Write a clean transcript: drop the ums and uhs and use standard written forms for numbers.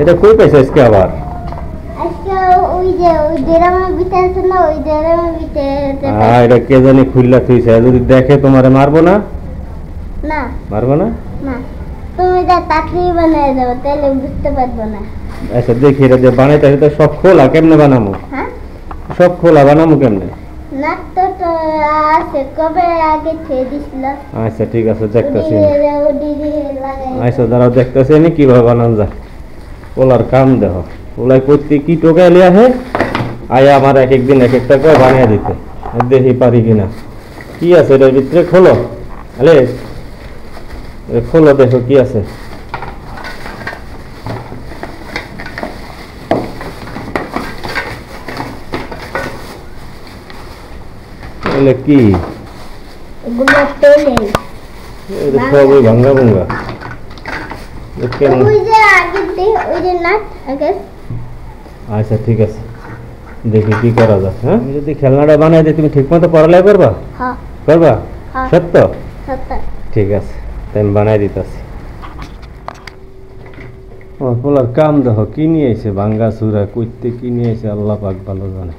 এটা কই পাইছো আজকে আবার? আজকে ওই যে ওই ড্রামের ভিতরে আছে না, ওই ড্রামের ভিতরে। এটা কে জানি খুললা থুইছে, যদি দেখে তোমারে মারবো না? না মারবো না? না, তুমি যা তাড়াতাড়ি বানায় দাও, তাহলে বুঝতে পারবো না। আচ্ছা দেখি, এটা যে বানাইতে তো সব খোলা, কেমনে বানামো? হ্যাঁ, সব খোলা বানামো কেমনে? না তো আছে, কবে আগে ছেড়ে দিছিল। আচ্ছা ঠিক আছে, দেখতেছি। লাগাই আচ্ছা দাঁড়াও, দেখতেছি আমি কিভাবে বানান যায়। ওলার কাম দেখো, ওলাই করতে কি টোকায় লিয়া হে আয়া আমার এক একদিন এক একটা করে বানিয়ে দিতে, দেখি পারি কিনা। কি আছে এটার ভিতরে? খোলো, আলে খোলো, দেখো কি আছে। এগুলো কি? এগুলো তেলে এটা সবই ভাঙ্গা ভুঙ্গা। ওই যে আগে ওই যে নাট আগে। আচ্ছা ঠিক আছে, দেখি কি করা যায়। হ্যাঁ, আমি যদি খেলনাটা বানাই দিই, তুমি ঠিক মতো পড়ালেখা করবা? হ্যাঁ করবা? হ্যাঁ সত্য? সত্য। ঠিক আছে, তাই আমি বানাই দিতেছি। ও পোলার কাম দেখো, কি নিয়ে এসে ভাঙ্গা চূড়া করতে, কি নিয়ে এসে আল্লাহ পাক ভালো জানে।